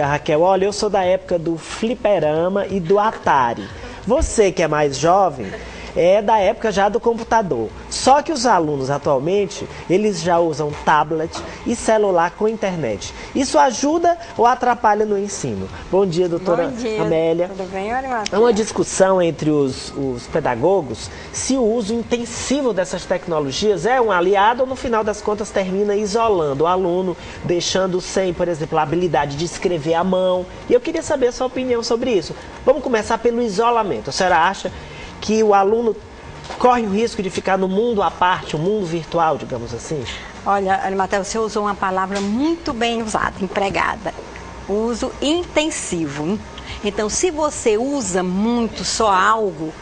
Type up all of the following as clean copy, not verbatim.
Raquel, olha, eu sou da época do fliperama e do Atari. Você que é mais jovem, é da época já do computador. Só que os alunos atualmente, eles já usam tablet e celular com internet. Isso ajuda ou atrapalha no ensino? Bom dia, doutora Amélia. Tudo bem, Matheus? É uma discussão entre os pedagogos se o uso intensivo dessas tecnologias é um aliado ou no final das contas termina isolando o aluno, deixando sem, por exemplo, a habilidade de escrever à mão. E eu queria saber a sua opinião sobre isso. Vamos começar pelo isolamento. A senhora acha que o aluno corre o risco de ficar no mundo à parte, um mundo virtual, digamos assim? Olha, Matheus, você usou uma palavra muito bem usada, empregada. Uso intensivo. Então, se você usa muito só algo,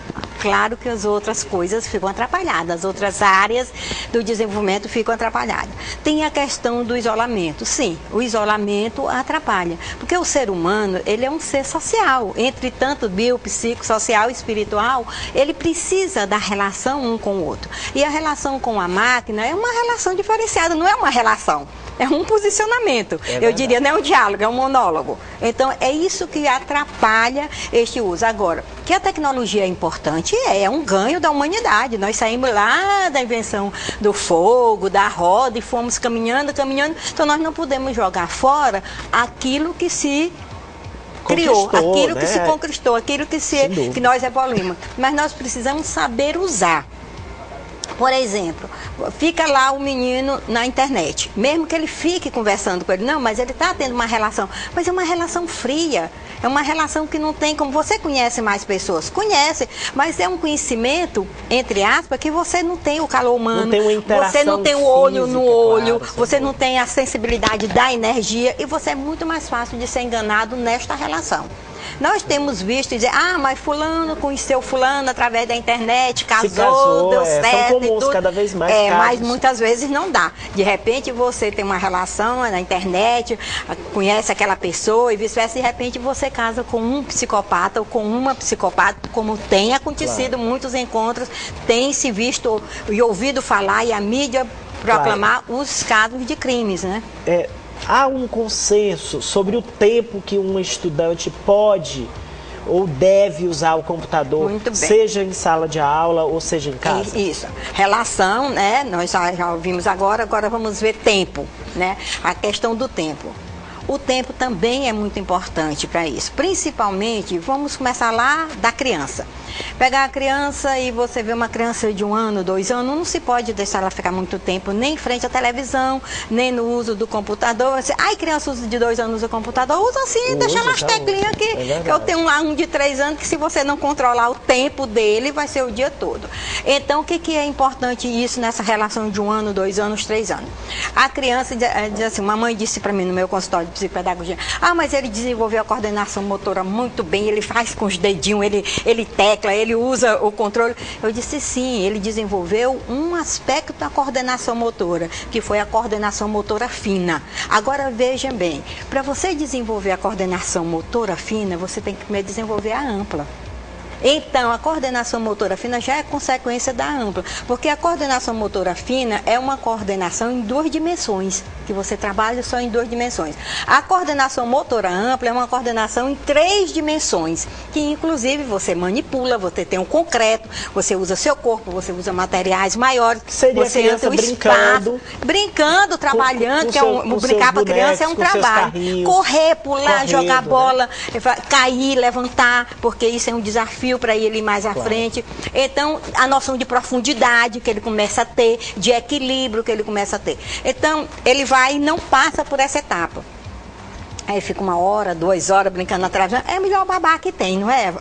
claro que as outras coisas ficam atrapalhadas, as outras áreas do desenvolvimento ficam atrapalhadas. Tem a questão do isolamento. Sim, o isolamento atrapalha, porque o ser humano, ele é um ser social. Entre tanto bio, psico, social e espiritual, ele precisa da relação um com o outro. E a relação com a máquina é uma relação diferenciada, não é uma relação. É um posicionamento, eu diria, não é um diálogo, é um monólogo. Então, é isso que atrapalha este uso. Agora, que a tecnologia é importante, é um ganho da humanidade. Nós saímos lá da invenção do fogo, da roda, e fomos caminhando. Então, nós não podemos jogar fora aquilo que se criou, aquilo que se conquistou, aquilo que nós evoluímos. Mas nós precisamos saber usar. Por exemplo, fica lá o menino na internet, mesmo que ele fique conversando com ele, não, mas ele está tendo uma relação, mas é uma relação fria, é uma relação que não tem como, você conhece mais pessoas, conhece, mas é um conhecimento, entre aspas, que você não tem o calor humano, você não tem o olho no olho, você não tem a sensibilidade da energia e você é muito mais fácil de ser enganado nesta relação. Nós temos visto dizer, mas fulano conheceu fulano através da internet, casou, deu certo. São comuns, cada vez mais casos. Mas muitas vezes não dá. De repente você tem uma relação na internet, conhece aquela pessoa e vice-versa, de repente você casa com um psicopata ou com uma psicopata, como tem acontecido muitos encontros, tem se visto e ouvido falar e a mídia proclamar os casos de crimes, né? Há um consenso sobre o tempo que um estudante pode ou deve usar o computador, seja em sala de aula ou seja em casa? Isso. Relação, né? Nós já ouvimos agora vamos ver tempo, né? A questão do tempo. O tempo também é muito importante para isso. Principalmente, vamos começar lá da criança. Pegar a criança e você vê uma criança de 1 ano, 2 anos, não se pode deixar ela ficar muito tempo nem em frente à televisão, nem no uso do computador. Criança usa de 2 anos o computador, usa assim, deixa lá as teclinhas aqui. Eu tenho lá um de 3 anos que se você não controlar o tempo dele, vai ser o dia todo. Então, o que é importante isso nessa relação de 1 ano, 2 anos, 3 anos? A criança diz assim, uma mãe disse para mim no meu consultório de psicopedagogia, mas ele desenvolveu a coordenação motora muito bem, ele faz com os dedinhos, ele tecla, ele usa o controle. Eu disse sim, ele desenvolveu um aspecto da coordenação motora, que foi a coordenação motora fina. Agora vejam bem, para você desenvolver a coordenação motora fina, você tem que primeiro desenvolver a ampla. Então, a coordenação motora fina já é consequência da ampla, porque a coordenação motora fina é uma coordenação em 2 dimensões, que você trabalha só em 2 dimensões. A coordenação motora ampla é uma coordenação em 3 dimensões, que inclusive você manipula, você tem um concreto, você usa seu corpo, você usa materiais maiores, você entra no espaço, brincando, trabalhando, brincar para a criança é um trabalho. Correr, pular, jogar bola, cair, levantar, porque isso é um desafio para ele ir mais à frente. Então, a noção de profundidade que ele começa a ter, de equilíbrio que ele começa a ter. Então, ele vai e não passa por essa etapa. Aí fica 1 hora, 2 horas brincando na trave. É a melhor babá que tem, não é?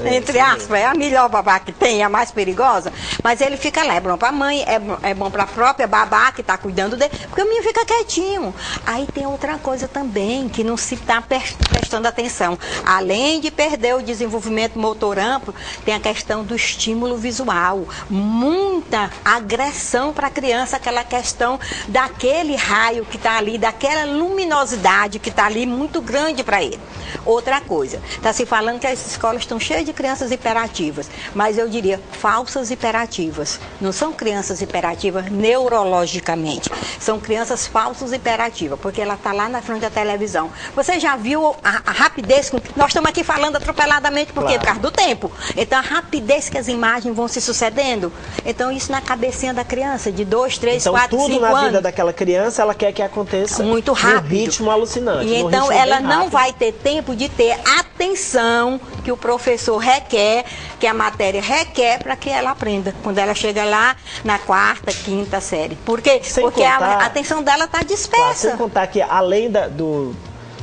Entre aspas, é a melhor babá que tem, é a mais perigosa, mas ele fica lá, é bom para a mãe, é bom para a própria babá que está cuidando dele, porque o menino fica quietinho. Aí tem outra coisa também, que não se está prestando questão da atenção. Além de perder o desenvolvimento motor amplo, tem a questão do estímulo visual. Muita agressão para a criança, aquela questão daquele raio que está ali, daquela luminosidade que está ali, muito grande para ele. Outra coisa, está se falando que as escolas estão cheias de crianças hiperativas, mas eu diria falsas hiperativas. Não são crianças hiperativas neurologicamente, são crianças falsas hiperativas, porque ela está lá na frente da televisão. Você já viu a rapidez com que nós estamos aqui falando atropeladamente, por quê? Por causa do tempo. Então a rapidez que as imagens vão se sucedendo, então isso na cabecinha da criança, de 2, 3, 4, 5 anos. Então tudo na vida daquela criança, ela quer que aconteça muito rápido, num ritmo alucinante. E então ela não vai ter tempo de ter atenção que o professor requer, que a matéria requer para que ela aprenda. Quando ela chega lá na 4ª, 5ª série. Por quê? Porque a atenção dela está dispersa. Claro, sem contar que além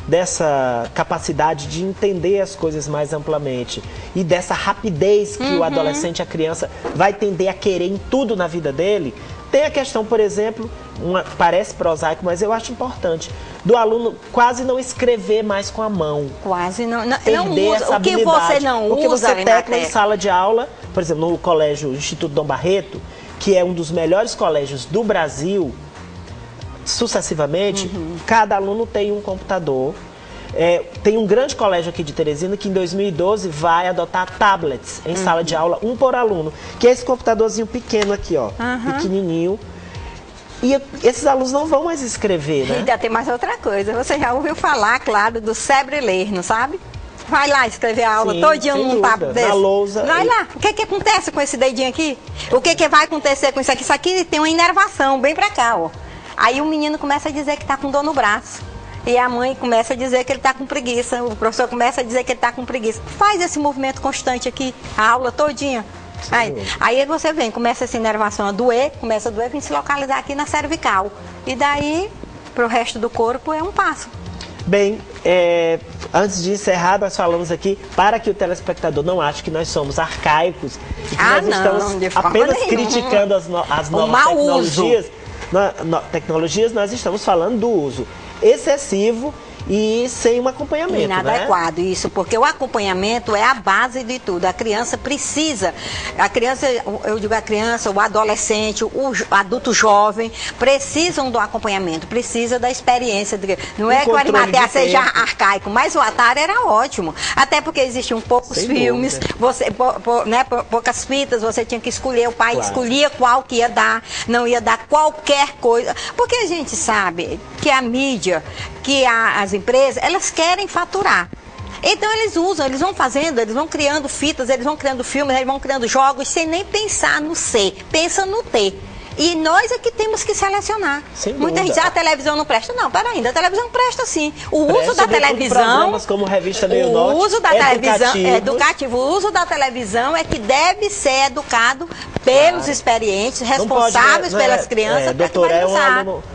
dessa capacidade de entender as coisas mais amplamente e dessa rapidez que o adolescente, a criança, vai tender a querer em tudo na vida dele, tem a questão, por exemplo, parece prosaico, mas eu acho importante, do aluno quase não escrever mais com a mão. Quase não. Perder usa. essa o que habilidade. você não Porque usa, você tecla em sala de aula, por exemplo, no colégio Instituto Dom Barreto, que é um dos melhores colégios do Brasil, sucessivamente, cada aluno tem um computador. Tem um grande colégio aqui de Teresina que em 2012 vai adotar tablets em sala de aula, um por aluno, que é esse computadorzinho pequeno aqui, ó, pequenininho. E esses alunos não vão mais escrever, né? Ainda tem mais outra coisa, você já ouviu falar, claro, do Sabre Ler, não sabe? Vai lá escrever a aula todinha num papo desse. Na lousa. Vai lá. O que acontece com esse dedinho aqui? O que vai acontecer com isso aqui? Isso aqui tem uma inervação, bem pra cá, ó. Aí o menino começa a dizer que tá com dor no braço. E a mãe começa a dizer que ele está com preguiça, o professor começa a dizer que ele está com preguiça. Faz esse movimento constante aqui, a aula todinha. Aí você vem, começa essa inervação a doer, começa a doer, vem se localizar aqui na cervical. E daí, para o resto do corpo, é um passo. Bem, antes de encerrar, nós falamos aqui, para que o telespectador não ache que nós somos arcaicos, e que nós estamos apenas criticando as novas tecnologias, nós estamos falando do uso excessivo e sem um acompanhamento, inadequado, né? Isso, porque o acompanhamento é a base de tudo. A criança precisa, eu digo a criança, o adolescente, o adulto jovem, precisam do acompanhamento, precisa da experiência. Não é que o Arimatea seja arcaico, mas o Atari era ótimo. Até porque existiam poucos filmes, poucas fitas, você tinha que escolher, o pai escolhia qual que ia dar, não ia dar qualquer coisa. Porque a gente sabe que a mídia, que as empresas, elas querem faturar. Então eles usam, eles vão fazendo, eles vão criando fitas, eles vão criando filmes, eles vão criando jogos sem nem pensar no C, pensa no T. E nós é que temos que selecionar. Muita gente diz, a televisão não presta. Não, peraí, a televisão presta sim. O uso da televisão, como Revista Meio Norte, o uso da televisão é educativo. O uso da televisão é que deve ser educado pelos experientes, responsáveis pelas crianças. Doutor,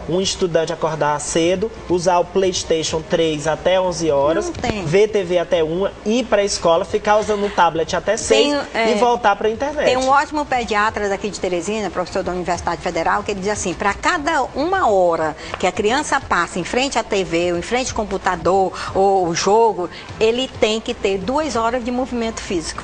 um estudante acordar cedo, usar o PlayStation 3 até 11 horas, ver TV até 1, ir para a escola, ficar usando o tablet até 6 e voltar para a internet. Tem um ótimo pediatra daqui de Teresina, professor da Universidade Federal, que ele diz assim, para cada 1 hora que a criança passa em frente à TV, ou em frente ao computador, ou jogo, ele tem que ter 2 horas de movimento físico.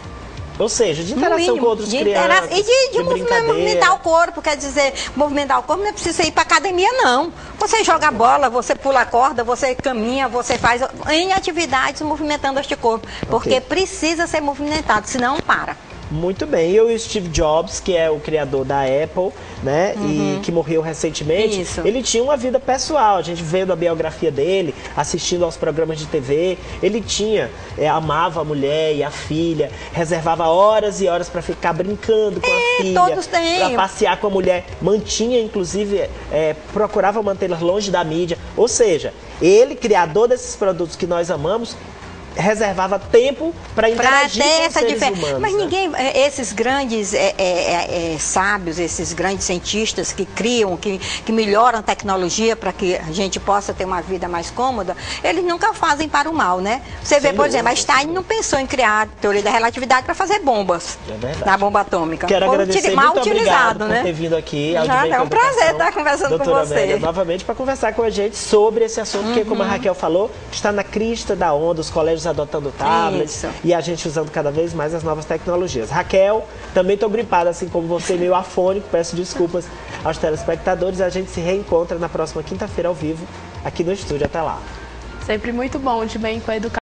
Ou seja, de interação com outros crianças, e de movimentar o corpo, quer dizer, movimentar o corpo não é preciso ir para academia, não. Você joga bola, você pula a corda, você caminha, você faz N atividades movimentando este corpo, porque precisa ser movimentado, senão para. Muito bem. E o Steve Jobs, que é o criador da Apple, né, e que morreu recentemente, ele tinha uma vida pessoal. A gente vendo a biografia dele, assistindo aos programas de TV, ele tinha, amava a mulher e a filha, reservava horas e horas para ficar brincando com a filha, para passear com a mulher, mantinha, inclusive, procurava mantê-las longe da mídia. Ou seja, ele, criador desses produtos que nós amamos, reservava tempo para interagir com os seres humanos. Mas né? ninguém, esses grandes sábios, esses grandes cientistas que criam, que melhoram a tecnologia para que a gente possa ter uma vida mais cômoda, eles nunca fazem para o mal, né? Você vê, por exemplo, Einstein não pensou em criar a teoria da relatividade para fazer bombas na bomba atômica. Quero agradecer, mal muito utilizado, obrigado né? por ter vindo aqui. É um prazer estar conversando com você. Amélia, novamente para conversar com a gente sobre esse assunto, que, como a Raquel falou, está na crista da onda, os colégios adotando tablets e a gente usando cada vez mais as novas tecnologias. Raquel, também estou gripada, assim como você, meio afônico, peço desculpas aos telespectadores. A gente se reencontra na próxima quinta-feira ao vivo, aqui no estúdio. Até lá. Sempre muito bom de bem com a educação.